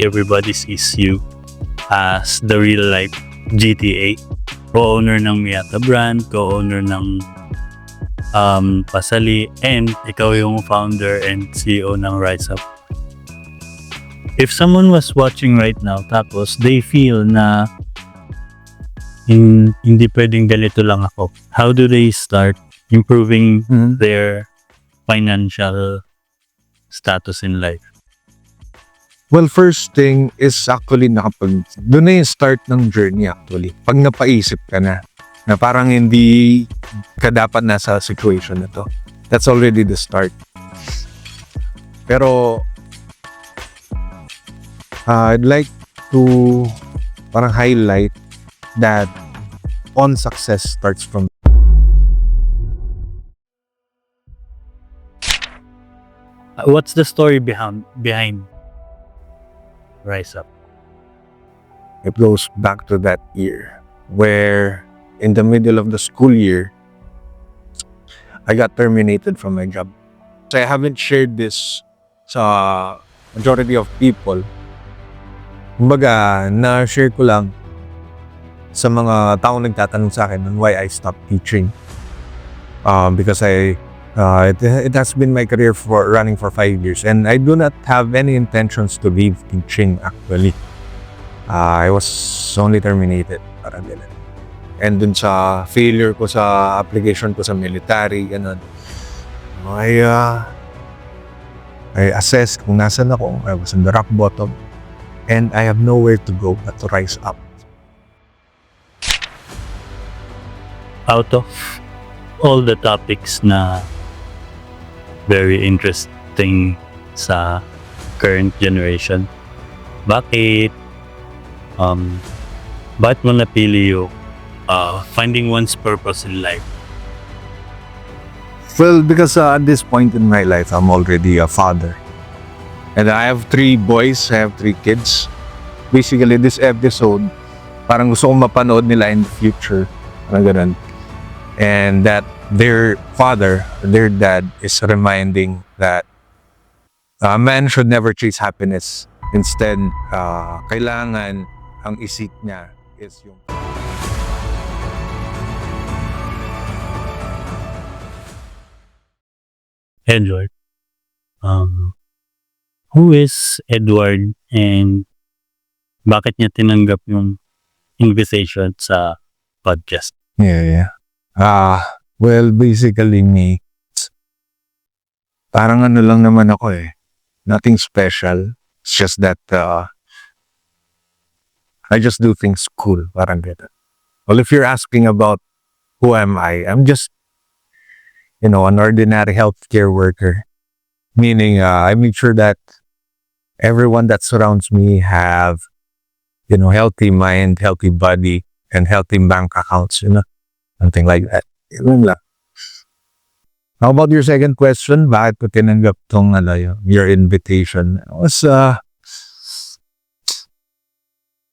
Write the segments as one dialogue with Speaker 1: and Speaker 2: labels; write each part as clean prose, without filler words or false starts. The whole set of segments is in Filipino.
Speaker 1: everybody sees you as the real life GTA. Co-owner ng Miata brand, co-owner ng Pasali, and ikaw yung founder and CEO ng Rise Up. If someone was watching right now tapos they feel na hindi pwedeng ganito lang ako, how do they start improving their financial status in life?
Speaker 2: Well, first thing is actually doon na yung start ng journey actually. Pag napaisip ka na parang hindi ka dapat nasa situation na to. That's already the start. Pero, I'd like to parang highlight that on success starts from
Speaker 1: What's the story behind Rise Up?
Speaker 2: it goes back to that year where in the middle of the school year, I got terminated from my job. So I haven't shared this sa majority of people. Kumbaga, na-share ko lang sa mga taong nagtatanong sa akin on why I stopped teaching. Because it has been my career for running for 5 years and I do not have any intentions to leave teaching actually. I was only terminated. Parang ganun. And dun sa failure ko sa application ko sa military, ganun. I assessed kung nasan ako. I was in the rock bottom. And I have nowhere to go but to rise up.
Speaker 1: Out of all the topics na very interesting sa current generation, bakit mo napili yung finding one's purpose in life?
Speaker 2: Well, because at this point in my life, I'm already a father. And I have 3 boys, I have 3 kids. Basically, this episode, parang gusto kong mapanood nila in the future. Parang ganun. And that their father, their dad, is reminding that a man should never chase happiness. Instead, kailangan ang isip niya is yung...
Speaker 1: Edward. Who is Edward and bakit niya tinanggap yung invitation sa podcast?
Speaker 2: Yeah. Well, basically me, parang ano lang naman ako eh. Nothing special. It's just that I just do things cool. Parang gano'n. Well, if you're asking about who am I, I'm just, an ordinary healthcare worker. Meaning, I make sure that everyone that surrounds me have, healthy mind, healthy body, and healthy bank accounts, something like that. Yun lang. How about your second question? Bakit ko tinanggap tong your invitation? It was,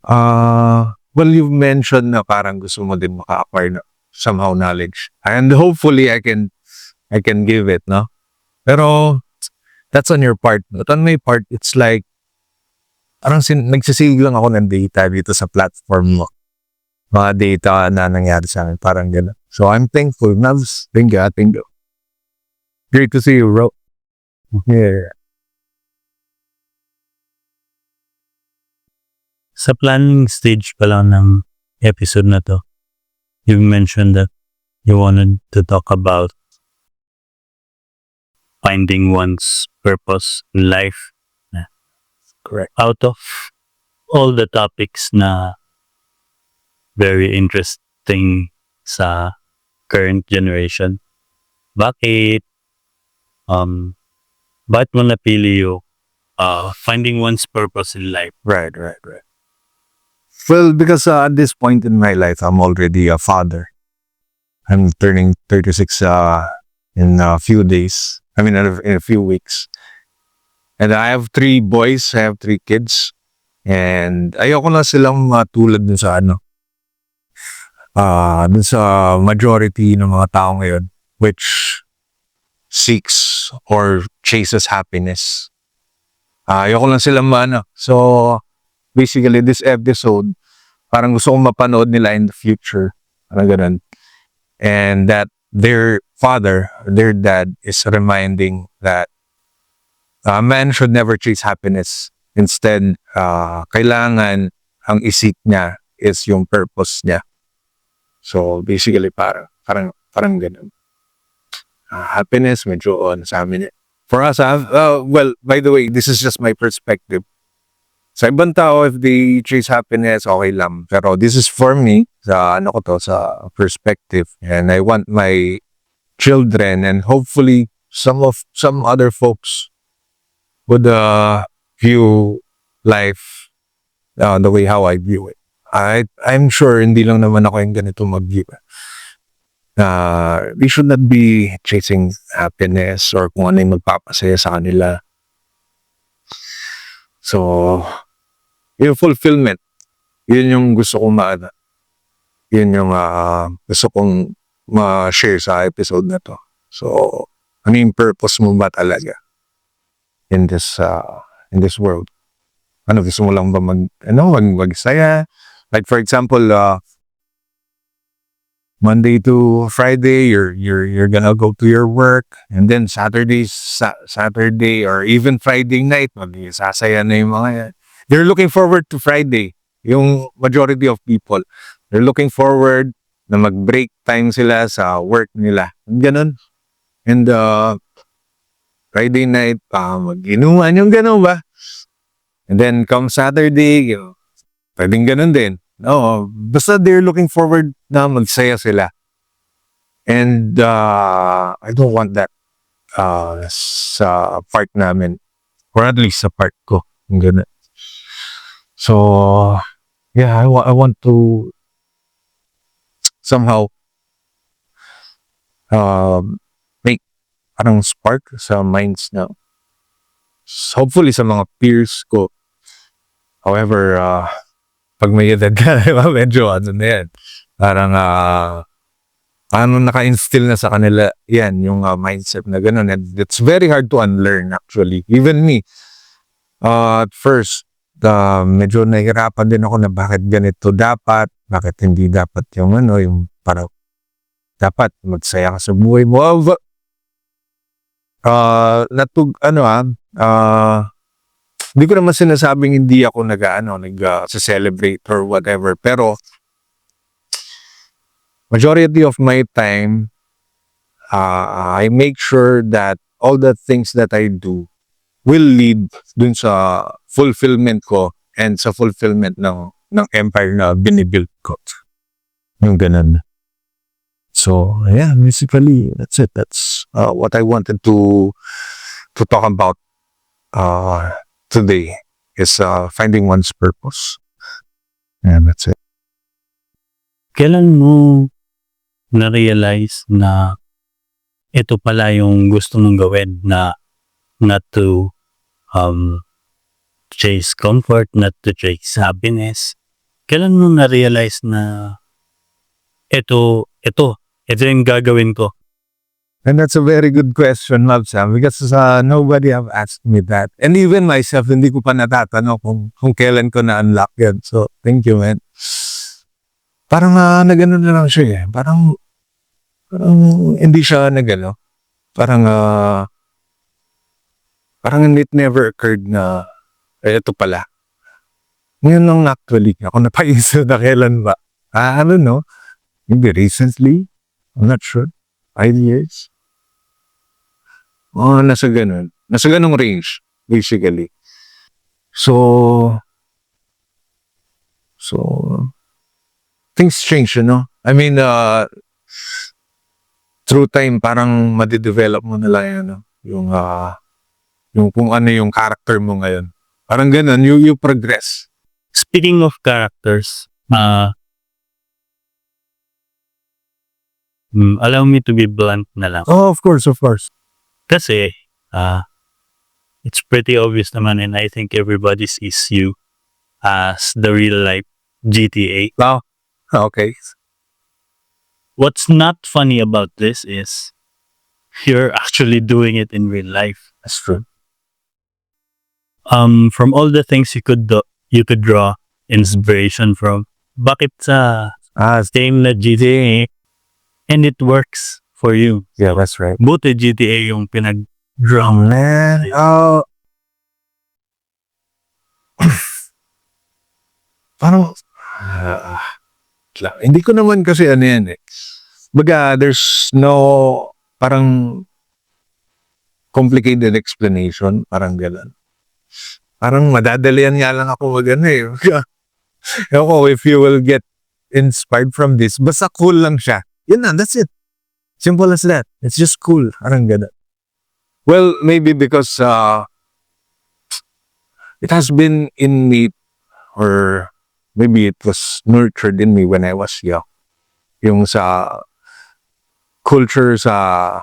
Speaker 2: well, you've mentioned na parang gusto mo din maka-acquire na somehow knowledge. And hopefully I can give it, no? Pero, that's on your part. But on my part, it's like, parang nagsisig lang ako ng data dito sa platform mo. Mga data na nangyari sa akin. Parang gano'n. So, I'm thankful. Thank you. Great to see you, bro. Yeah.
Speaker 1: Sa planning stage pa lang ng episode na to, you mentioned that you wanted to talk about finding one's purpose in life.
Speaker 2: Correct.
Speaker 1: Out of all the topics na very interesting sa current generation, bakit mo napili yung finding one's purpose in life?
Speaker 2: Right. Well, because at this point in my life, I'm already a father. I'm turning 36 in a few days. I mean, in a few weeks. And I have 3 boys, I have 3 kids. And ayoko na silang matulad dun sa dun sa majority ng mga tao ngayon, which seeks or chases happiness. Ayoko lang silang maano. So, basically, this episode, parang gusto kong mapanood nila in the future. Parang ganun. And that their father, their dad, is reminding that a man should never chase happiness. Instead, kailangan ang isip niya is yung purpose niya. So, basically, parang ganun. Happiness, medyo on sa amin. For us, well, by the way, this is just my perspective. Sa ibang tao, if they chase happiness, okay lang. Pero this is for me, sa ano ko to, sa perspective. And I want my children and hopefully some other folks would view life the way how I view it. I'm sure hindi lang naman ako yung ganito mag-view. We should not be chasing happiness or kung ano yung magpapasaya sa kanila. So, yung fulfillment, yun yung gusto kong yun yung gusto kong ma-share sa episode na to. So, ano yung purpose mo ba talaga in this world? Ano, gusto mo lang ba magsaya? Like for example, Monday to Friday, you're gonna go to your work, and then Saturday or even Friday night, sasaya na yung mga yan. They're looking forward to Friday. Yung majority of people, they're looking forward na mag-break time sila sa work nila. Ganun. And Friday night, mag-inuman yung ganun ba? And then come Saturday, pwedeng ganun din. No, basta they're looking forward na magsaya sila. And I don't want that sa part namin. Or at least sa part ko. Ganun. So, yeah, I want to somehow make parang spark sa minds na hopefully sa mga peers ko. However, pag may edad ka, medyo ano na yan. Parang naka-instill na sa kanila yan, yung mindset na gano'n. And it's very hard to unlearn actually. Even me, at first, medyo nahihirapan din ako na bakit ganito dapat, bakit hindi dapat yung yung parang dapat magsaya ka sa buhay mo. Hindi ko naman sinasabing hindi ako nag-celebrate or whatever. Pero, majority of my time, I make sure that all the things that I do will lead dun sa fulfillment ko and sa fulfillment ng empire na binibuild ko. Yung ganun. So, yeah, basically, that's it. That's what I wanted to talk about today is finding one's purpose. And that's it.
Speaker 1: Kailan mo na-realize na ito pala yung gusto mong gawin, na not to chase comfort, not to chase happiness? Kailan mo na-realize na ito yung gagawin ko?
Speaker 2: And that's a very good question, Love Sam, because nobody have asked me that. And even myself, hindi ko pa natatanong kung kailan ko na-unlock yun. So, thank you, man. Parang nagano na lang siya eh. Parang hindi siya nagano. Parang it never occurred na ito pala. Ngayon lang actually ako napaisip na kailan ba. I don't know. Maybe recently. I'm not sure. 5 years. Nasa ganun. Nasa ganung range, basically. So, things change, I mean, through time, parang madidevelop mo nila yung kung ano yung character mo ngayon. Parang ganun, you progress.
Speaker 1: Speaking of characters, allow me to be blunt na lang.
Speaker 2: Oh, of course.
Speaker 1: Kasi, it's pretty obvious naman, and I think everybody sees you as the real life GTA.
Speaker 2: Wow. Okay.
Speaker 1: What's not funny about this is you're actually doing it in real life.
Speaker 2: That's true.
Speaker 1: From all the things you could draw inspiration from, bakit sa same na GTA and it works for you?
Speaker 2: Yeah, that's right.
Speaker 1: Buti GTA yung pinag-draw mo.
Speaker 2: Man, parang, hindi ko naman kasi ano yan eh. Baga, there's no, parang, complicated explanation, parang gano'n. Parang madadalian nga lang ako mag ano eh. Ewan ko, if you will get inspired from this, basta cool lang siya. Yun na, that's it. Simple as that. It's just cool. Parang gano'n. Well, maybe because it has been in me, or maybe it was nurtured in me when I was young. Yung sa culture sa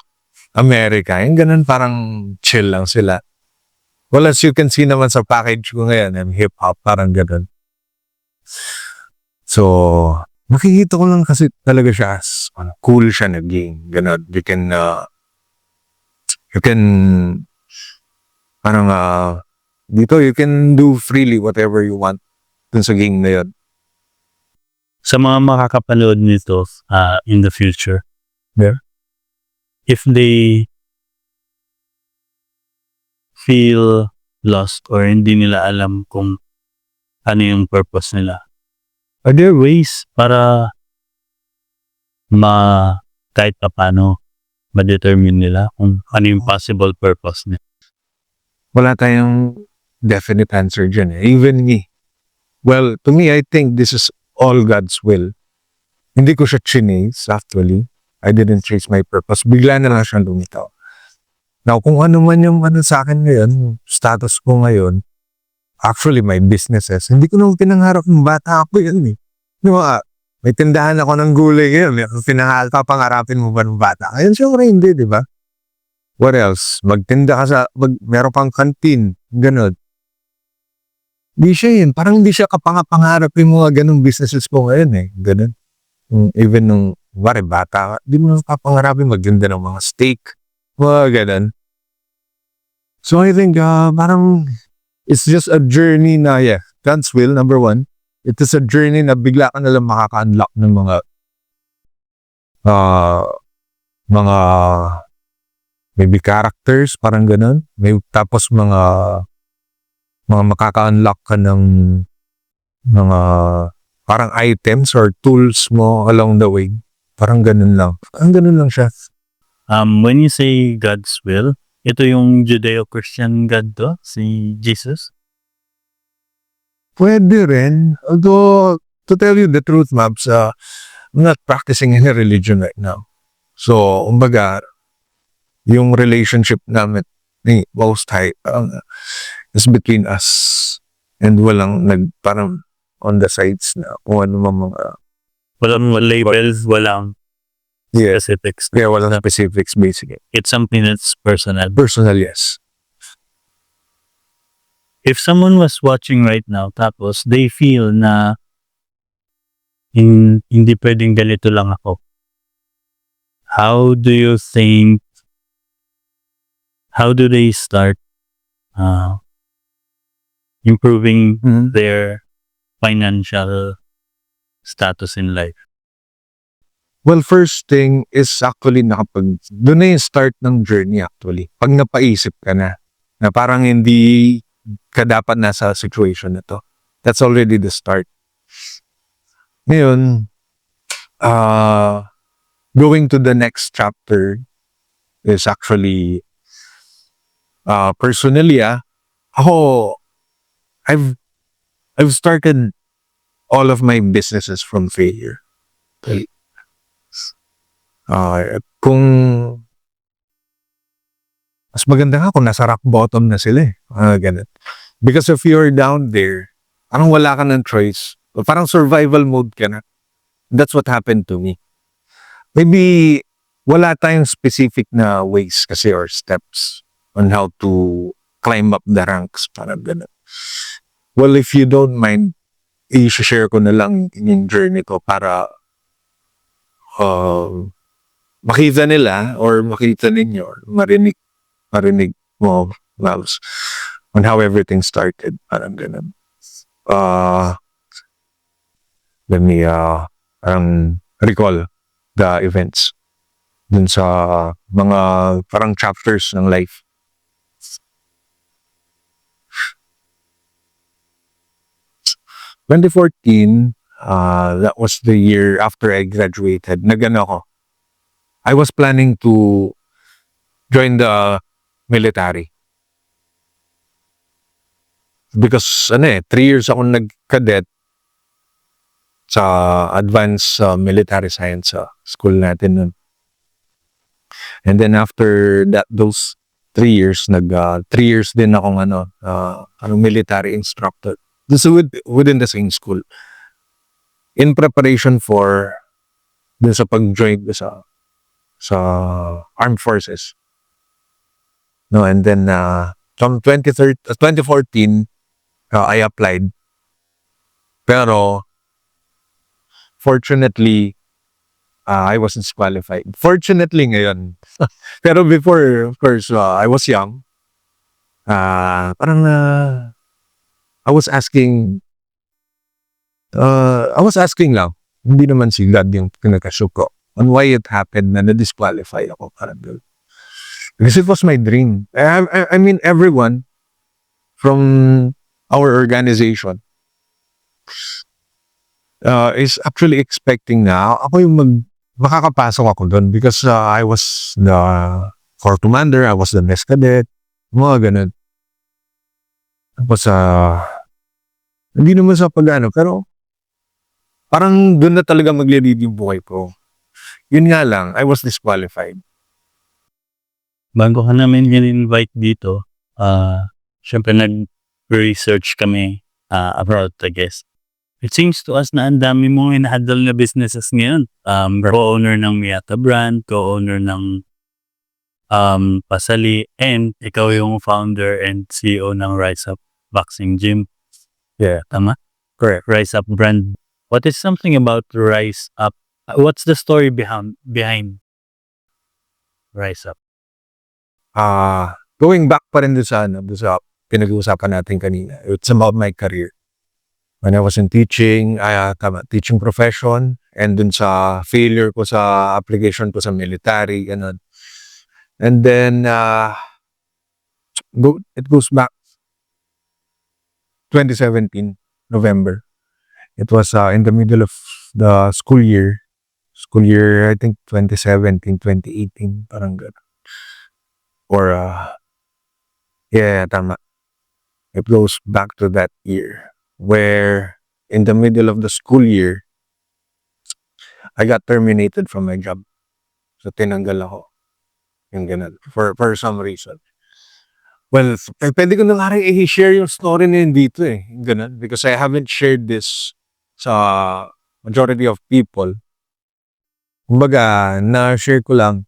Speaker 2: America, yung ganun parang chill lang sila. Well, as you can see naman sa package ko ngayon, I'm hip-hop, parang ganun. So, nakikita ko lang kasi talaga siya as cool siya na game. Ganun. You can, parang, dito, you can do freely whatever you want dun sa game na yun.
Speaker 1: Sa mga makakapanood nito in the future,
Speaker 2: Yeah.
Speaker 1: if they feel lost or hindi nila alam kung ano yung purpose nila, are there ways para kahit pa paano ma-determine nila kung ano yung possible purpose nila?
Speaker 2: Wala tayong definite answer dyan eh. Even me. Well, to me, I think this is all God's will. Hindi ko siya chinace, actually. I didn't chase my purpose. Bigla na lang siyang lumitaw. Now, kung ano man yung ano sa akin ngayon, status ko ngayon, actually, my businesses, hindi ko naman pinangarap ng bata ako yan eh. Di ba? May tindahan ako ng gulay ngayon. Papangarapin mo ba ng bata? Ayun, syempre hindi, di ba? What else? Magtinda ka meron pang kantin. Ganon. Di siya yun. Parang hindi siya kapangarap yung mga ganong businesses ko ngayon eh. Ganon. Even nung, bata ka, di mo nang papangarapin magtinda ng mga steak. Mga ganon. So I think, parang, it's just a journey na, yeah, God's will, number one. It is a journey na bigla ka nalang makaka-unlock ng mga maybe characters, parang ganun. Tapos mga makaka-unlock ka ng mga parang items or tools mo along the way. Parang ganun lang. Parang ganun lang siya.
Speaker 1: When you say God's will, ito yung Judeo-Christian God to, si Jesus?
Speaker 2: Pwede rin. Although, to tell you the truth, Mabs, I'm not practicing any religion right now. So, umbaga, yung relationship namin ni Most High is between us. And walang parang on the sides na kung ano mga
Speaker 1: Walang labels, walang specifics.
Speaker 2: Yeah, walang specifics basically.
Speaker 1: It's something that's personal.
Speaker 2: Personal, yes.
Speaker 1: If someone was watching right now, tapos they feel na hindi pwedeng ganito lang ako, how do they start improving their financial status in life?
Speaker 2: Well, first thing is actually doon na yung start ng journey actually. Pag napaisip ka na parang hindi ka dapat nasa situation na to. That's already the start. Ngayon, going to the next chapter is actually, personally, ako, I've started all of my businesses from failure. Kung mas maganda nga kung nasa rock bottom na sila eh. Ganun. Because if you're down there, parang wala ka ng choice. Parang survival mode ka na. That's what happened to me. Maybe wala tayong specific na ways kasi or steps on how to climb up the ranks. Parang ganun. Well, if you don't mind, i-share ko na lang yung journey ko para makita nila or makita ninyo or marinig mo, Labs. on how everything started. Parang ganun. Uh, let me recall the events dun sa mga parang chapters ng life. 2014, that was the year after I graduated. Nagano ako. I was planning to join the military. Because 3 years akong nag-cadet sa advanced military science sa school natin nun. And then after that, those 3 years, 3 years din akong military instructor. This within the same school. In preparation for dun sa pag-join ko sa armed forces. No, and then from 2014, I applied. Pero fortunately, I was disqualified. Fortunately ngayon. Pero before, of course, I was young. Parang I was asking lang. Hindi naman si God yung pinagkashook ko on why it happened na na-disqualify ako. Parang gano'n. Because it was my dream. I mean, everyone from our organization is actually expecting na ako yung makakapasok ako doon because I was the corps commander, I was the mess cadet, mga ganun. Tapos hindi naman sa pag-ano, pero parang doon na talaga magle-lead yung buhay ko. Yun nga lang, I was disqualified.
Speaker 1: Bago ka namin in-invite dito, syempre nag-research kami abroad, I guess. It seems to us na ang dami mong in-handle na businesses ngayon. Co-owner ng Miyata brand, co-owner ng Pasali, and ikaw yung founder and CEO ng Rise Up Boxing Gym.
Speaker 2: Yeah.
Speaker 1: Tama?
Speaker 2: Correct.
Speaker 1: Rise Up brand. What is something about Rise Up? What's the story behind Rise Up?
Speaker 2: Going back pa rin doon sa pinag-uusapan natin kanina. It's about my career. When I was in teaching, teaching profession, and dun sa failure ko sa application ko sa military, ganun. And then, it goes back 2017, November. It was in the middle of the school year. School year, I think 2017, 2018, parang gano'n. Or, yeah, tama. It goes back to that year where in the middle of the school year, I got terminated from my job. So, tinanggal ako. Yung ganun. For some reason. Well, pwede ko na nga rin i-share yung story na yun dito eh. Yung ganun. Because I haven't shared this sa majority of people. Kumbaga, na-share ko lang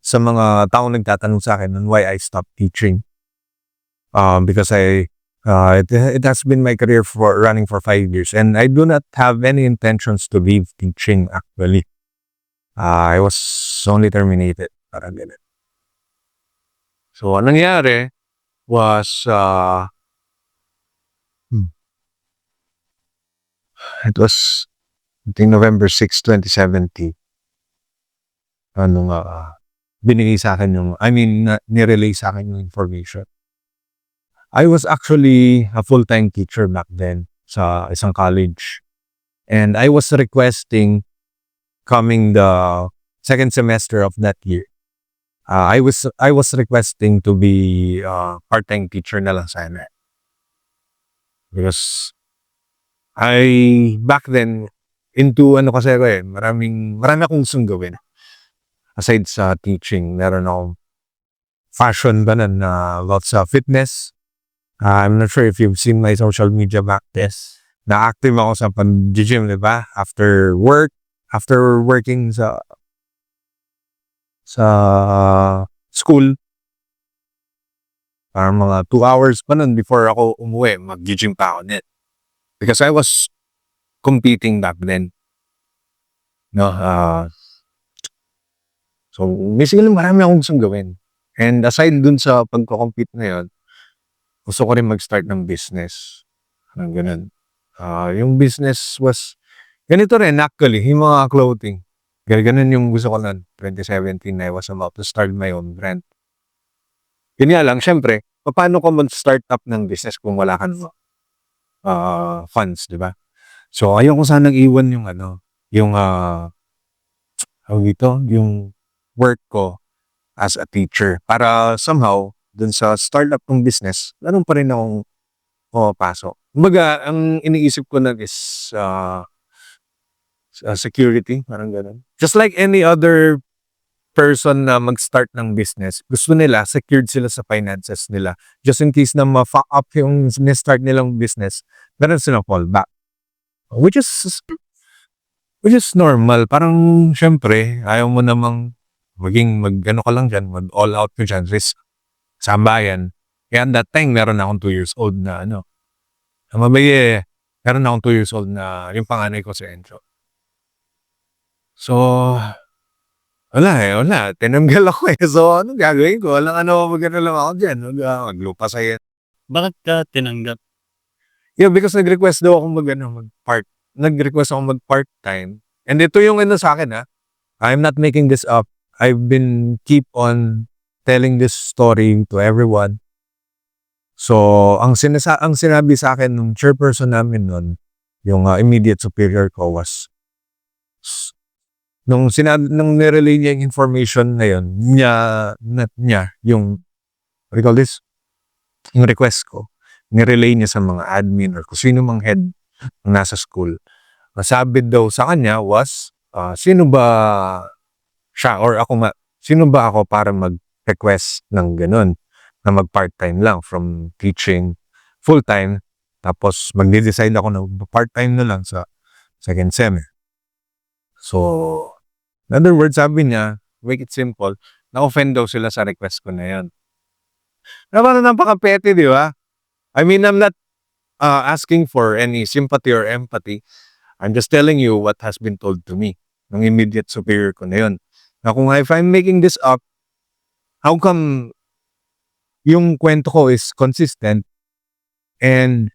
Speaker 2: sa mga taong nagtatanong sa akin on why I stopped teaching. Because it has been my career for running for 5 years. And I do not have any intentions to leave teaching actually. I was only terminated. Parang ganun. So, anong nangyari was, it was, I think November 6, 2017. Binigay sa akin nirelay sa akin yung information. I was actually a full-time teacher back then sa isang college. And I was requesting coming the second semester of that year. I was requesting to be part-time teacher na lang sana. Because back then, into kasi ako marami akong gustong gawin. Aside sa teaching, meron akong fashion ba about sa fitness. I'm not sure if you've seen my social media back then. Na-active ako sa pag-gym, di ba? After working sa school, parang mga 2 hours pa nun before ako umuwi, mag-gym pa ako net. Because I was competing back then. No, so basically marami akong gustong gawin. And aside dun sa pagko-compete na yun, gusto ko rin mag-start ng business. Parang ganun. Yung business was, ganito rin actually, yung mga clothing. Ganun yung gusto ko noon, 2017, I was about to start my own brand. Yun nga lang, syempre, paano ko mag-start up ng business kung wala kang funds, di ba? So, ayoko sanang iwan yung yung yung work ko as a teacher para somehow dun sa startup ng business, meron pa rin akong pumapasok. Kumbaga, ang iniisip ko na is security, parang ganun. Just like any other person na mag-start ng business, gusto nila, secured sila sa finances nila. Just in case na ma-fuck up yung start nilang business, meron silang fallback. Which is normal. Parang, syempre, ayaw mo namang mag-ano ka lang dyan, mag-all out ka dyan, risk sa bayan. Kaya that time, meron akong 2 years old na meron akong 2 years old na yung panganay ko si Encho. So, wala. Tinanggal ako eh. So, anong gagawin ko? Walang mag-ano lang ako dyan. Maglupa sa'yo.
Speaker 1: Bakit ka tinanggap?
Speaker 2: Yeah, because nag-request daw ako nag-request ako mag-part-time. And ito yung sa akin I'm not making this up. I've been keep on telling this story to everyone. So, ang sinabi sa akin ng chairperson namin nun, yung immediate superior ko was, nung nirelay niya yung information na yun, yung, what do you call this? Yung request ko, nirelay niya sa mga admin or kung sino mang head ng nasa school. Nasabi daw sa kanya was, sino ba siya or sino ba ako para mag-request ng ganun na mag-part-time lang from teaching full-time tapos magde-decide ako na part-time na lang sa second sem. So, in other words, sabi niya, make it simple, na-offend daw sila sa request ko na yun. Na parang napaka-petty, di ba? I mean, I'm not asking for any sympathy or empathy. I'm just telling you what has been told to me ng immediate superior ko na yun. Na kung if I'm making this up, how come yung kwento ko is consistent and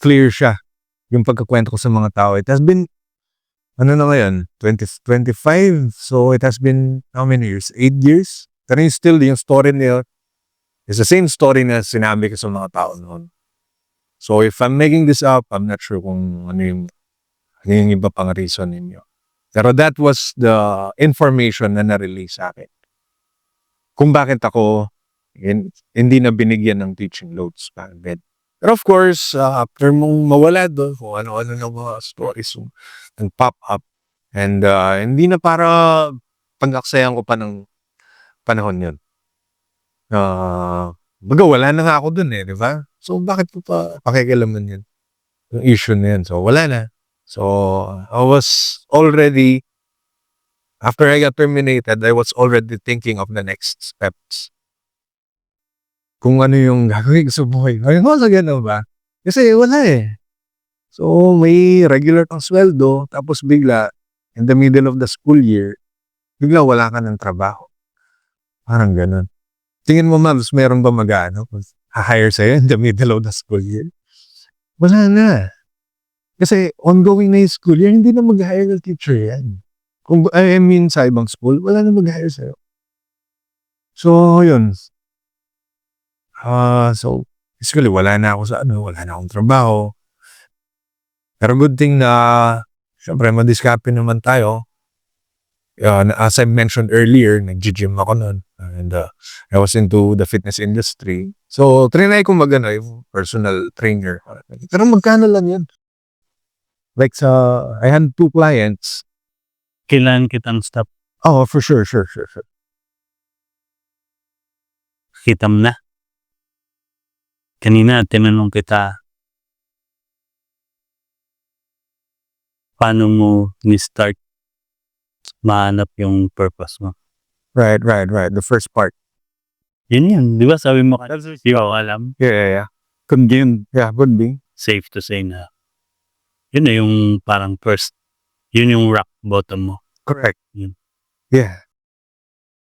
Speaker 2: clear siya yung pagkakwento ko sa mga tao. It has been, na ngayon? 2025? So, it has been how many years? 8 years? Pero still, yung story niya is the same story na sinabi ko sa mga tao noon. So, if I'm making this up, I'm not sure kung ano yung iba pang reason ninyo. Pero that was the information na na-release sa akin. Kung bakit ako hindi na binigyan ng teaching loads back then. Pero of course, after mong mawala doon, kung ano-ano na mga stories nag-pop up. And hindi na para pag-aksayan ko pa ng panahon yun. Baga wala na nga ako dun di ba? So bakit ko pa pakikialaman yun? Yung issue na yun. So wala na. So I was already, after I got terminated, I was already thinking of the next steps. Kung ano yung gagawin sa buhay. Ayun ko sa gano'n ba? Kasi wala So, may regular kang sweldo, tapos bigla, in the middle of the school year, bigla wala ka ng trabaho. Parang gano'n. Tingin mo, ma'am, meron ba ha-hire sa'yo in the middle of the school year? Wala na. Kasi ongoing na yung school year, hindi na mag-hire ng teacher yan. I mean, sa ibang school, wala na mag-hire sa'yo. So, yun. So, basically, wala na akong trabaho. Pero good thing na, syempre, madiskarte naman tayo. As I mentioned earlier, nag-gym ako noon. And I was into the fitness industry. So, trinay ko yung personal trainer. Pero magkano lang yun? Like I had 2 clients.
Speaker 1: Kailangan kitang stop.
Speaker 2: Oh, for sure.
Speaker 1: Kitam na. Kanina, tinanong kita, paano mo ni-start mahanap yung purpose mo?
Speaker 2: Right. The first part.
Speaker 1: Yun. Di ba sabi mo kanina, di ba alam?
Speaker 2: Yeah.
Speaker 1: Could yun,
Speaker 2: Could be.
Speaker 1: safe to say na, yun na yung parang first, yun yung rock bottom mo.
Speaker 2: Correct.
Speaker 1: Yun.
Speaker 2: Yeah.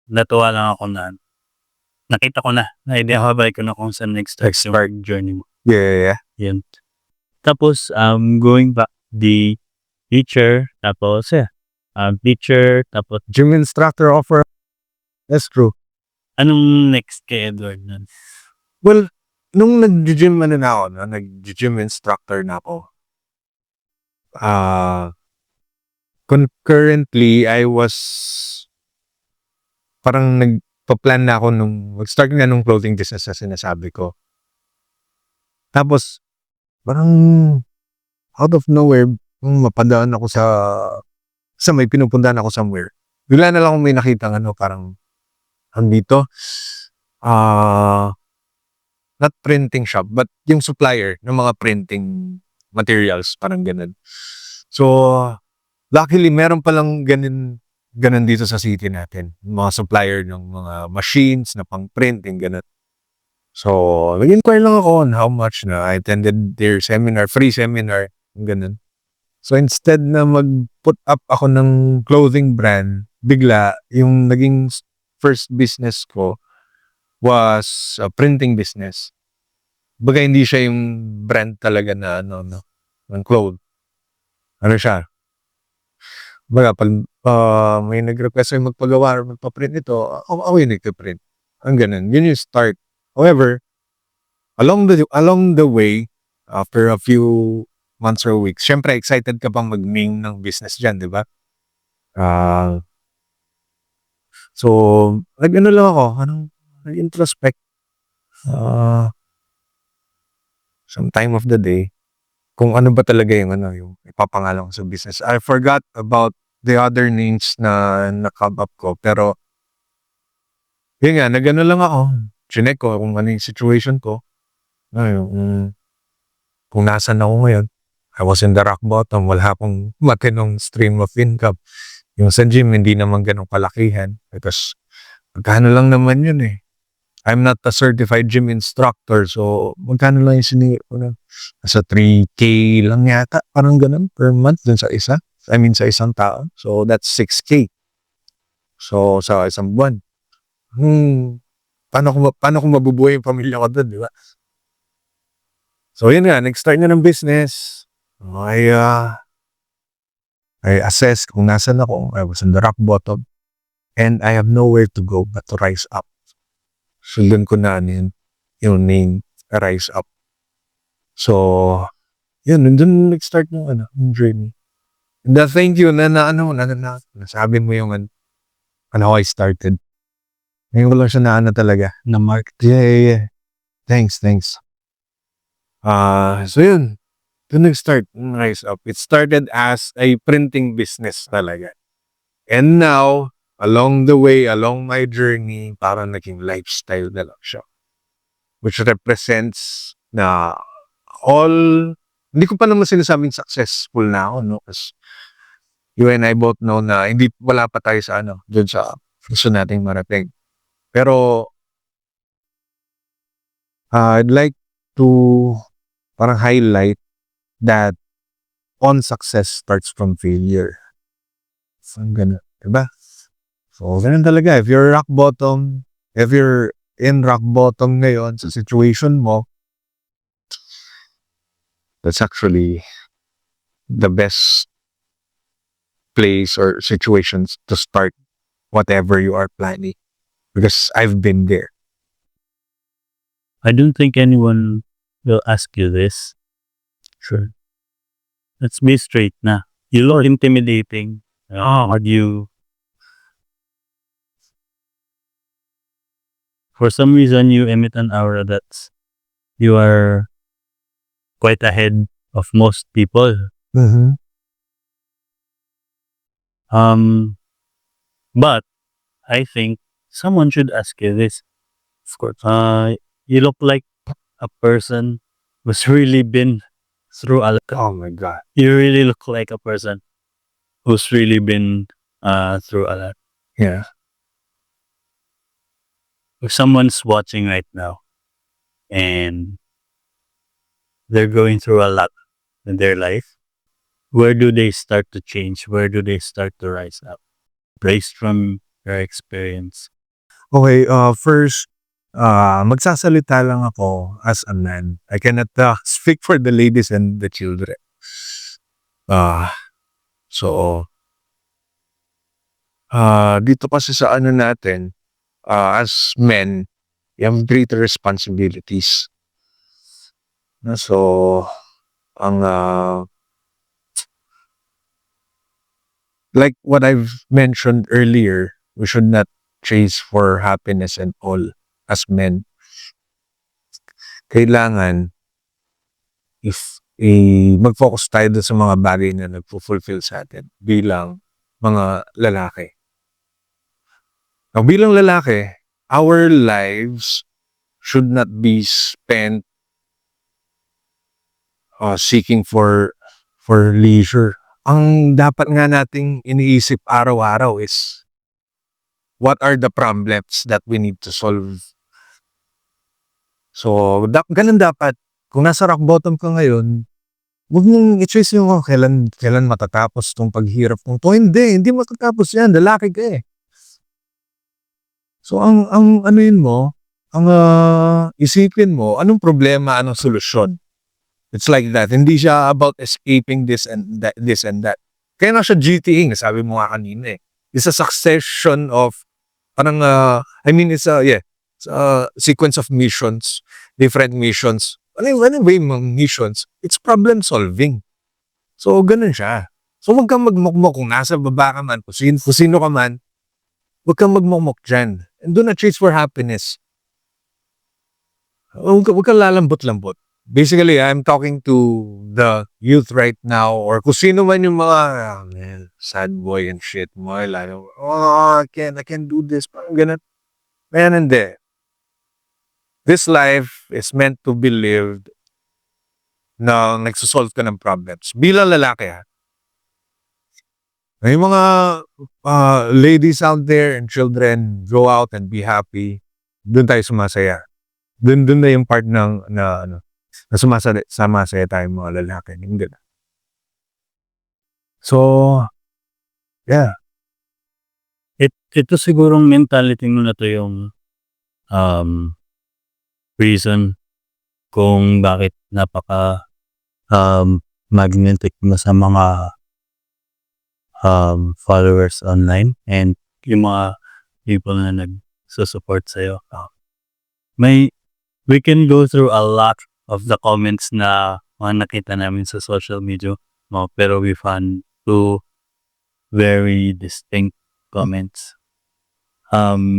Speaker 1: Natuwa lang ako na nakita ko na, na-identify ko na kung saan nag-start yung journey mo.
Speaker 2: Yeah.
Speaker 1: Yun. Tapos, going back, the teacher, tapos, teacher, tapos,
Speaker 2: Gym instructor offer. That's true.
Speaker 1: anong next kay Edward nun?
Speaker 2: Well, nung nag-gym na ako, no? Nag-gym instructor na ako. Concurrently, I was parang nagpa-plan na ako mag-start na nung clothing business na sinasabi ko. Tapos, parang out of nowhere, mapadaan ako sa may pinupuntahan ako somewhere. Bigla na lang akong may nakita parang andito, not printing shop, but yung supplier ng mga printing materials, parang ganun. So, luckily, meron palang ganun dito sa city natin. Mga supplier ng mga machines na pang-printing, ganun. So, nag-inquire lang ako on how much na. I attended their seminar, free seminar, ganun. So, instead na mag-put up ako ng clothing brand, bigla, yung naging first business ko was a printing business. Baga, hindi siya yung brand talaga na, ng clothes. Ano siya? Baga, pag may nag-request sa'yo magpagawa or magpa-print ito, ako yung nagpa-print. Ang ganun. Yun yung start. However, along the way, after a few months or weeks, syempre excited ka pang mag-name ng business dyan, di ba? So, nag-ano lang ako, nag-introspect. Some time of the day, kung ano ba talaga yung yung ipapangalan ko sa business. I forgot about the other names na na-come up ko, pero yun nga, nag-ano lang ako. Chinek ko kung ano yung situation ko. Kung nasan ako ngayon. I was in the rock bottom. Wala akong matinong stream of income. Yung sa gym, hindi naman ganong kalakihan. Because, magkano lang naman yun eh. I'm not a certified gym instructor. So, magkano lang yung sinigit ko na? Nasa 3K lang yata. Parang ganun per month dun sa isa. I mean, sa isang tao. So, that's 6K. So, sa isang buwan. Paano ko mabubuhay yung pamilya ko doon, di ba? So, yun nga, nag-start na ng business. I assessed kung nasan ako. I was in the rock bottom. And I have nowhere to go but to rise up. So, doon ko na yung name, Rise Up. So, yun, doon nag-start yung journey. And thank you nasabi mo yung how I started. Ngayon ko lang siya talaga.
Speaker 1: Na-mark.
Speaker 2: Yeah. Thanks. So yun. Doon nag-start, Rise Up. It started as a printing business talaga. And now, along the way, along my journey, parang naging lifestyle na lang siya. Which represents na hindi ko pa naman sinasabing successful na ako, no? Kasi you and I both know na wala pa tayo sa dun sa gusto nating marating. Pero, I'd like to parang highlight that success starts from failure. So, ganun. Diba? So, ganun talaga. If you're in rock bottom ngayon sa situation mo, that's actually the best place or situations to start whatever you are planning. Because I've been there.
Speaker 1: I don't think anyone will ask you this. Sure. Let's be straight na. You look intimidating. For some reason, you emit an aura that's you are quite ahead of most people.
Speaker 2: Mm-hmm.
Speaker 1: But I think someone should ask you this. Of course. You look like a person who's really been through a lot.
Speaker 2: Oh my God.
Speaker 1: You really look like a person who's really been through a lot.
Speaker 2: Yeah.
Speaker 1: If someone's watching right now and they're going through a lot in their life, where do they start to change? Where do they start to rise up? Based from your experience.
Speaker 2: Okay, first, magsasalita lang ako as a man. I cannot speak for the ladies and the children. Ah, so, dito kasi sa ano natin, as men, you have greater responsibilities. So, ang like what I've mentioned earlier, we should not chase for happiness and all as men. Kailangan mag-focus tayo dun sa mga bagay na nagfo-fulfill sa atin bilang mga lalaki. Now, bilang lalaki, our lives should not be spent seeking for leisure. Ang dapat nga nating iniisip araw-araw is what are the problems that we need to solve. So, ganun dapat. Kung nasa rock bottom ka ngayon, huwag mong i-choose yung kailan matatapos tong paghirap mo. Hindi matatapos yan. Lalaki ka eh. So, ang ano yun mo, ang isipin mo, anong problema, anong solusyon. It's like that. Hindi siya about escaping this and that. Kaya na siya GTA, sabi mo nga kanina eh. It's a succession of, it's a sequence of missions, different missions. Anyway, mga missions, it's problem solving. So, ganun siya. So, huwag kang magmukmok kung nasa baba ka man, kung sino ka man, huwag kang magmukmok dyan. And do not chase for happiness. Huwag kang lalambot-lambot. Basically, I'm talking to the youth right now or kung sino man yung mga sad boy and shit mo. I can't do this. Parang ganun. Man, hindi. This life is meant to be lived na nagsosolve ka ng problems. Bilang lalaki ha. May mga ladies out there and children, go out and be happy. Doon tayo sumasaya. Doon na yung part na sumasaya tayo mga lalaki. Hindi na. So, yeah.
Speaker 1: Ito sigurong mentality mo na to yung reason kung bakit napaka magnetic mo sa mga followers online and yung mga people na nagsusupport sa'yo. We can go through a lot of the comments na mga nakita namin sa social media, pero we found two very distinct comments.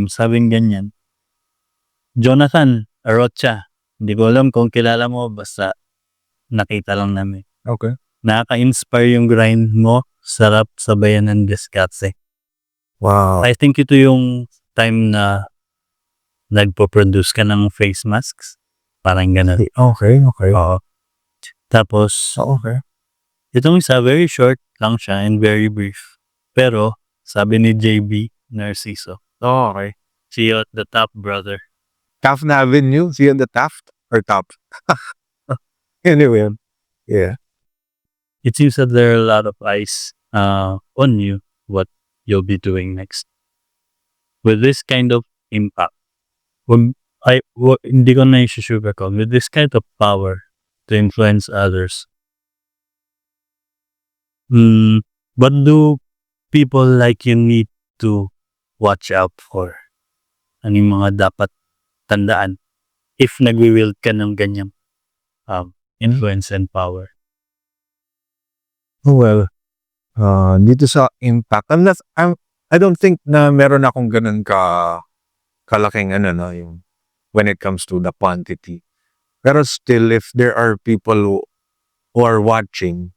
Speaker 1: Sabing ganyan, Jonathan Arocha, hindi ko alam kung kilala mo, basta nakita lang namin.
Speaker 2: Okay.
Speaker 1: Nakaka-inspire yung grind mo, sarap sabayan ng diskatse.
Speaker 2: Wow.
Speaker 1: I think ito yung time na nagpo-produce ka ng face masks. Parang ganun.
Speaker 2: Okay.
Speaker 1: Oo. Tapos,
Speaker 2: Okay.
Speaker 1: itong isa, very short lang siya and very brief. Pero, sabi ni JB Narciso,
Speaker 2: Okay.
Speaker 1: see you at the top, brother.
Speaker 2: Taft Avenue? See you on the Taft? Or top? Anyway. Yeah.
Speaker 1: It seems that there are a lot of eyes on you, what you'll be doing next. With this kind of impact, hindi ko na i-sugarcoat, with this kind of power to influence others, what do people like you need to watch out for? Ano yung mga dapat tandaan if nagwi-wield ka ng ganyang influence and power?
Speaker 2: Well, dito sa impact, I don't think na meron akong ganun kalaking yung when it comes to the quantity. Pero still, if there are people who are watching,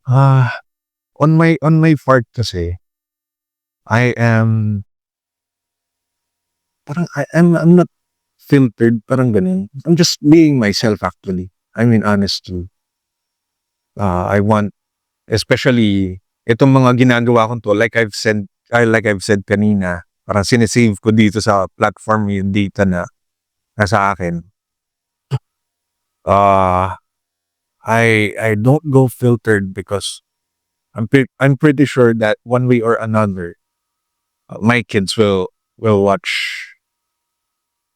Speaker 2: on my part kasi, I'm not filtered, parang ganun. I'm just being myself actually. I mean, honestly. I want, especially, itong mga ginagawa ko to, like I've said kanina, parang sinesave ko dito sa platform yung data na nasa akin. I don't go filtered because I'm pretty sure that one way or another, my kids will will watch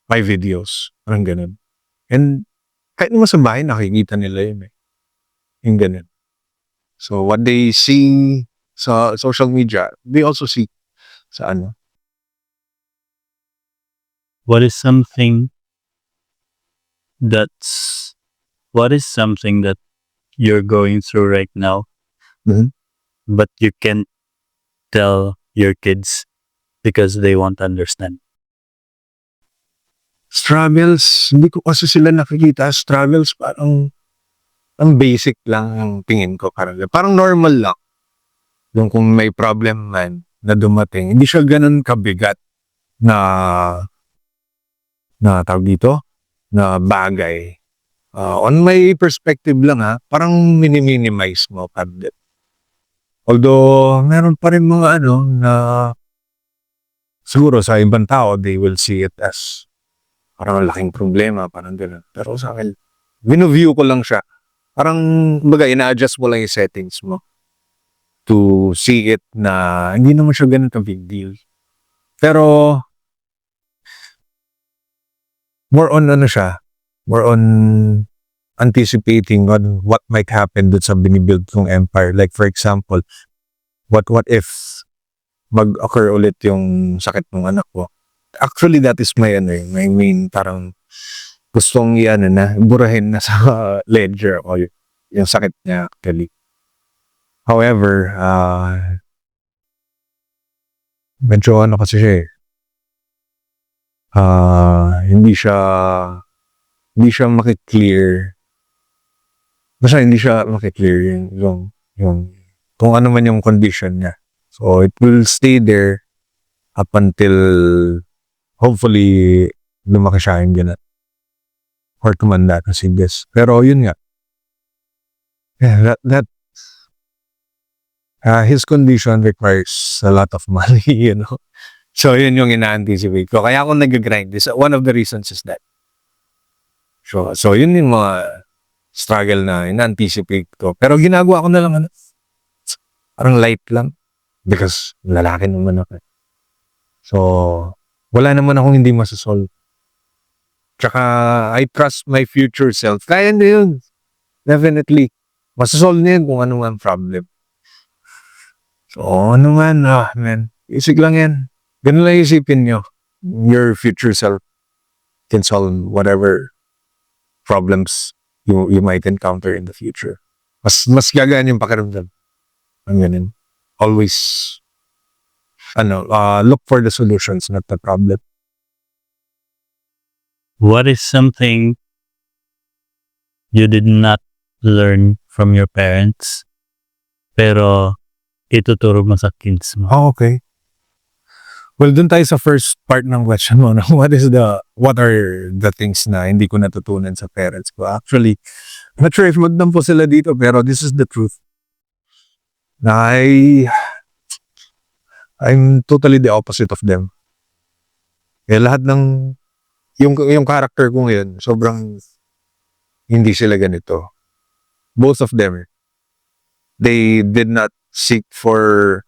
Speaker 2: my videos. Parang ganun. And kahit naman sa bahay, nakikita nila yun eh. Yung ganun. So what they see sa social media, they also see sa ano.
Speaker 1: What is something that's what is something that you're going through right now,
Speaker 2: Mhm.
Speaker 1: but you can't tell your kids because they won't understand?
Speaker 2: Struggles, hindi ko kasi sila nakikita. Struggles parang ang basic lang ang tingin ko. Parang normal lang. Yung kung may problem man na dumating, hindi siya ganun kabigat na tawag dito, na bagay. On my perspective lang parang minimize mo kabit. Although, meron pa rin mga ano na siguro sa ibang tao, they will see it as parang laking problema, parang gano'n. Pero sa akin, view ko lang siya. Parang, baga, ina-adjust mo lang yung settings mo to see it na hindi naman siya ganun ka-big deal. Pero, more on ano siya, more on anticipating on what might happen dun sa binibuild kong empire. Like for example, what if mag-occur ulit yung sakit ng anak ko? Actually, that is my my main parang gustong burahin na sa ledger o yung sakit niya actually. However, medyo ano kasi siya hindi siya makiklear. Basta hindi siya makiklear yung kung ano man yung condition niya. So, it will stay there up until hopefully lumaki siya yung ganun. Or tumanda na si Des. Pero yun nga. Yeah, his condition requires a lot of money, you know. So, yun yung ina-anticipate ko. Kaya ako nag-grind. One of the reasons is that. So yun yung mga struggle na ina-anticipate ko. Pero ginagawa ko na lang, parang light lang. Because lalaki naman ako. So, wala naman akong hindi masasolve. Tsaka, I trust my future self. Kaya na yun. Definitely. Masasolve na yun kung ano man problem. So, ano man, man. Isig lang yan. Ganun lang isipin nyo. Your future self can solve whatever problems you might encounter in the future. Mas gagaan yung pakiramdam. Ang ganun. Always, look for the solutions, not the problem.
Speaker 1: What is something you did not learn from your parents pero ituturo mo sa kids mo?
Speaker 2: Oh, okay. Well, dun tayo sa first part ng question mo. No? What are the things na hindi ko natutunan sa parents ko? Actually, I'm not sure if magdampo sila dito, pero this is the truth. I'm totally the opposite of them. Kaya lahat ng yung character ko ngayon, sobrang hindi sila ganito. Both of them, they did not seek for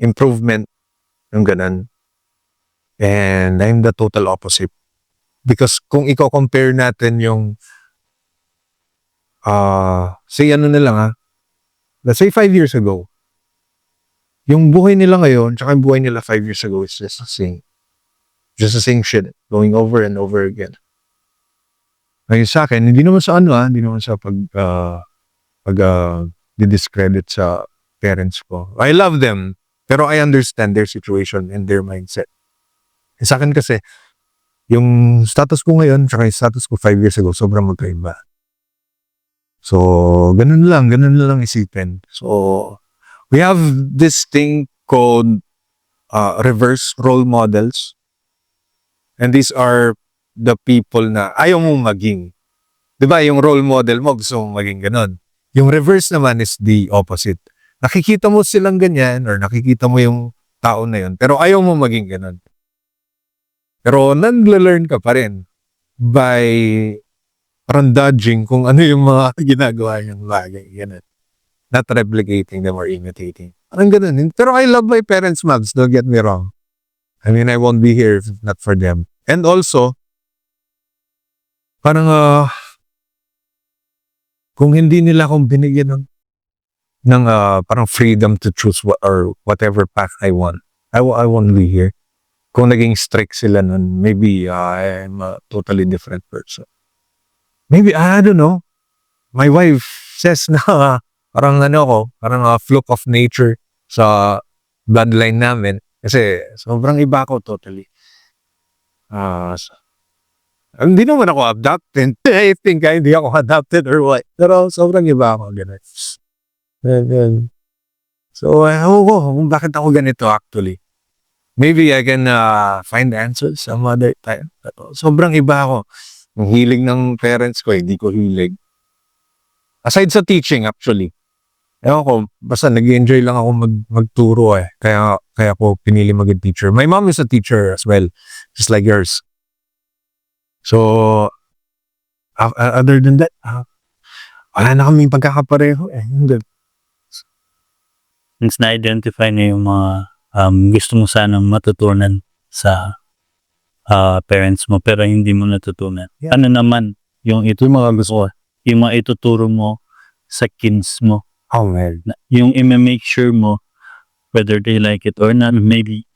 Speaker 2: improvement, yung ganan. And I'm the total opposite. Because kung i-compare natin yung say ano na lang let's say 5 years ago, yung buhay nila ngayon, tsaka yung buhay nila 5 years ago is just the same. Just the same shit, going over and over again. Ngayon sa akin, hindi naman sa hindi naman sa discredit sa parents ko. I love them, pero I understand their situation and their mindset. Sa akin kasi, yung status ko ngayon, tsaka yung status ko 5 years ago, sobrang magkaiba. So, ganun na lang isipin. So, we have this thing called reverse role models. And these are the people na ayaw mong maging. Diba, yung role model mo, gusto mong maging ganun. Yung reverse naman is the opposite. Nakikita mo silang ganyan or nakikita mo yung tao na yun, pero ayaw mo maging ganun. Pero nag-learn ka pa rin by parang dodging kung ano yung mga ginagawa niyang bagay. Ganun. Not replicating them or imitating. Parang ganun. Pero I love my parents, Mabs. Don't get me wrong. I mean, I won't be here if not for them. And also, parang kung hindi nila akong binigyan ng parang freedom to choose or whatever path I want, I won't be here. Kung naging strict sila nun, maybe I'm a totally different person. Maybe, I don't know. My wife says na parang parang a fluke of nature sa bloodline namin. Kasi sobrang iba ako totally. Hindi naman ako adopted. I think hindi ako adopted or what. Pero sobrang iba ako. Ganun. Ganun. So, ewan ko kung bakit ako ganito actually. Maybe I can find answers some other time. Pero sobrang iba ako. Ang hilig ng parents ko, hindi ko hilig. Aside sa teaching actually. Ewan ko, basta nag-enjoy lang ako magturo eh. Kaya ako pinili maging teacher. My mom is a teacher as well. Just like yours. So, other than that, wala na kaming pagkakapareho eh.
Speaker 1: Since na-identify na yung mga gusto mo sanang matutunan sa parents mo pero hindi mo natutunan.
Speaker 2: Yeah.
Speaker 1: Ano naman yung mga gusto ko, yung mga ituturo mo sa kids mo.
Speaker 2: Oh man.
Speaker 1: Yung i-make sure mo whether they like it or not, maybe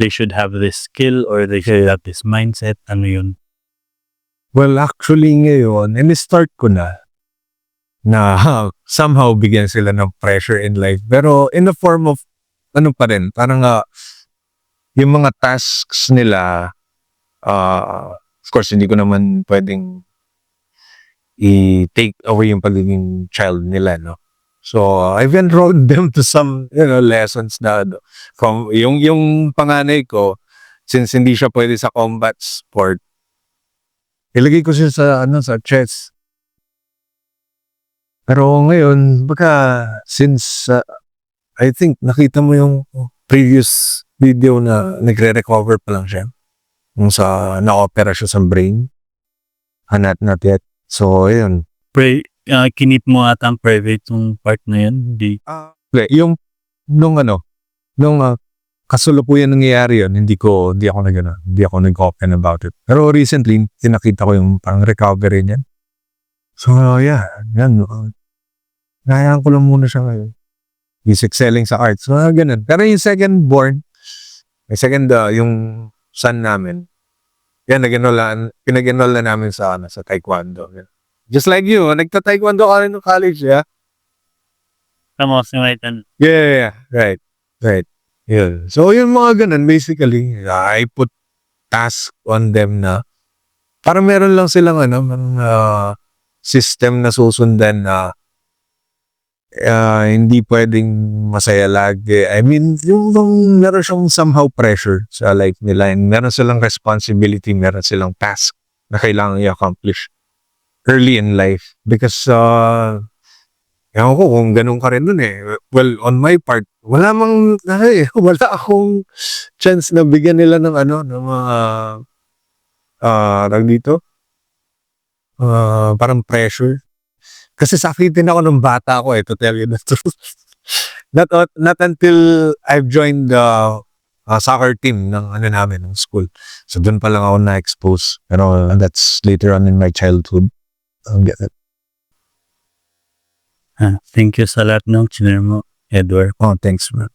Speaker 1: they should have this skill or they should have this mindset. Ano yun?
Speaker 2: Well, actually ngayon, in-start ko na somehow bigyan sila ng pressure in life. Pero in the form of, ano pa rin, parang yung mga tasks nila, of course, hindi ko naman pwedeng i-take away yung pagiging child nila, no? So, I've enrolled them to some, lessons na, from, yung panganay ko, since hindi siya pwede sa combat sport, ilagay ko siya sa chess. Pero ngayon, baka, since, I think, nakita mo yung previous video na nagre-recover pa lang siya. Yung na-opera siya sa brain. Not yet. So, ayun.
Speaker 1: Kinip mo ata ang private yung part na yun?
Speaker 2: Yung, nung kasulukuyan nangyayari yun, hindi ako nag-open about it. Pero recently, tinakita ko yung parang recovery niyan. So, yeah. Yan. Nahayaan ko lang muna siya ngayon. He's excelling sa arts. So, ganun. Pero yung second born, yung son namin, yan, pinag-enroll na namin sa taekwondo. Just like you, nagta-taekwondo ka rin ng college, yeah?
Speaker 1: Tama, simaitan.
Speaker 2: Yeah. Right. Yeah. So, yung mga ganun, basically, I put task on them na para meron lang silang system na susundan na hindi pwedeng masaya lagi. I mean, yung meron siyang somehow pressure sa life nila and meron silang responsibility, meron silang task na kailangan i-accomplish early in life. Because, ewan ko kung ganun ka rin nun eh. Well, on my part, wala akong chance na bigyan nila ng parang pressure. Kasi sakitin ako ng bata ko to tell you the truth. Not until I've joined the soccer team ng school. So doon pa lang ako na-expose. Pero that's later on in my childhood. Get it.
Speaker 1: Thank you sa lahat ng chinare mo, Edward.
Speaker 2: Oh, thanks, man.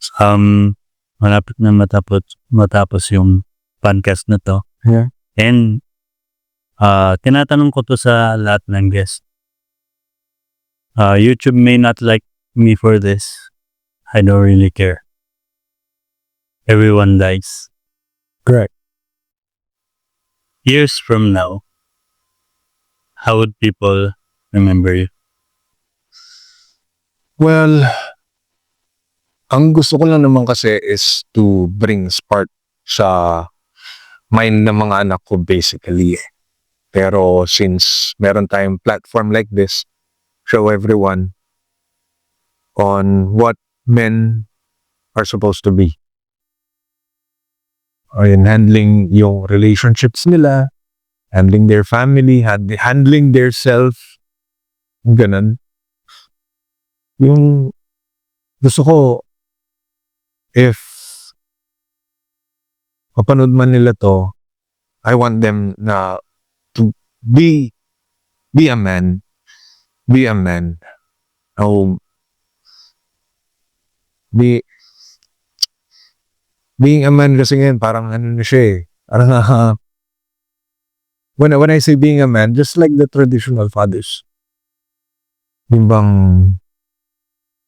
Speaker 1: Malapit na matapos yung podcast na to.
Speaker 2: Yeah.
Speaker 1: And tinatanong ko to sa lahat ng guests. YouTube may not like me for this. I don't really care. Everyone dies.
Speaker 2: Correct.
Speaker 1: Years from now, how would people remember you?
Speaker 2: Well, ang gusto ko lang naman kasi is to bring spark sa mind ng mga anak ko basically. Pero since meron tayong platform like this, show everyone on what men are supposed to be. In handling yung relationships nila, handling their family, handling their self, ganun. Yung gusto ko, if mapanood man nila to, I want them na to be a man. Be a man. Oh, being a man kasi ngayon, parang ano na siya eh. Parang, when I say being a man, just like the traditional fathers. Yung bang,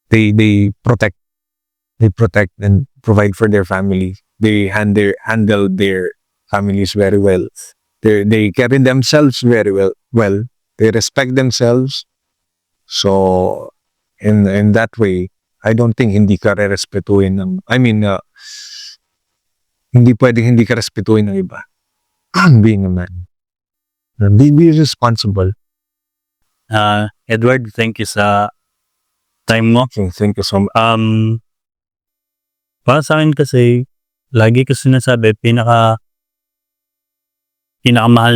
Speaker 2: they protect and provide for their family. They handle their families very well. They carry themselves very well. They respect themselves. So, in that way, I don't think hindi ka re-respetuhin ng, hindi pwedeng hindi ka respetuhin ng iba. Being a man. Be responsible.
Speaker 1: Edward, thank you sa time mo.
Speaker 2: Thank you so much.
Speaker 1: Para sa akin kasi, lagi ko sinasabi, pinakamahal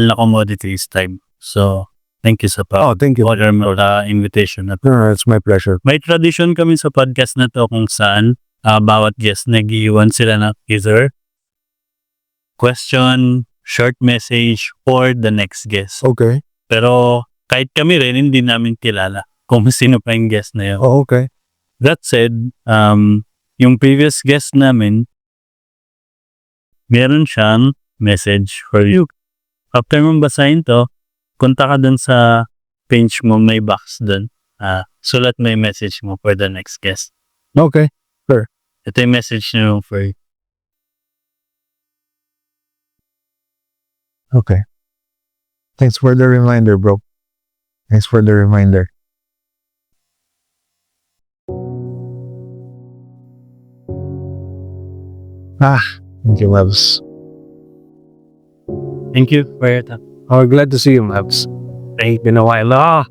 Speaker 1: na commodity is time. So, thank you sa
Speaker 2: Thank you.
Speaker 1: order mo sa invitation na to.
Speaker 2: It's my pleasure.
Speaker 1: May tradition kami sa podcast na to kung saan bawat guest nag-iwan sila ng either question, short message, or the next guest.
Speaker 2: Okay.
Speaker 1: Pero kahit kami rin, hindi namin kilala kung sino pa yung guest na yun.
Speaker 2: Okay.
Speaker 1: That said, yung previous guest namin, meron siyang message for you. After mong basahin to, punta ka dun sa page mo, may box dun. Sulat mo yung message mo for the next guest.
Speaker 2: Okay.
Speaker 1: Ito yung message nyo for you.
Speaker 2: Okay. Thanks for the reminder, bro. Thanks for the reminder. Thank you, Mavs.
Speaker 1: Thank you for your time.
Speaker 2: Glad to see you, Mavs.
Speaker 1: Thank
Speaker 2: Been a while.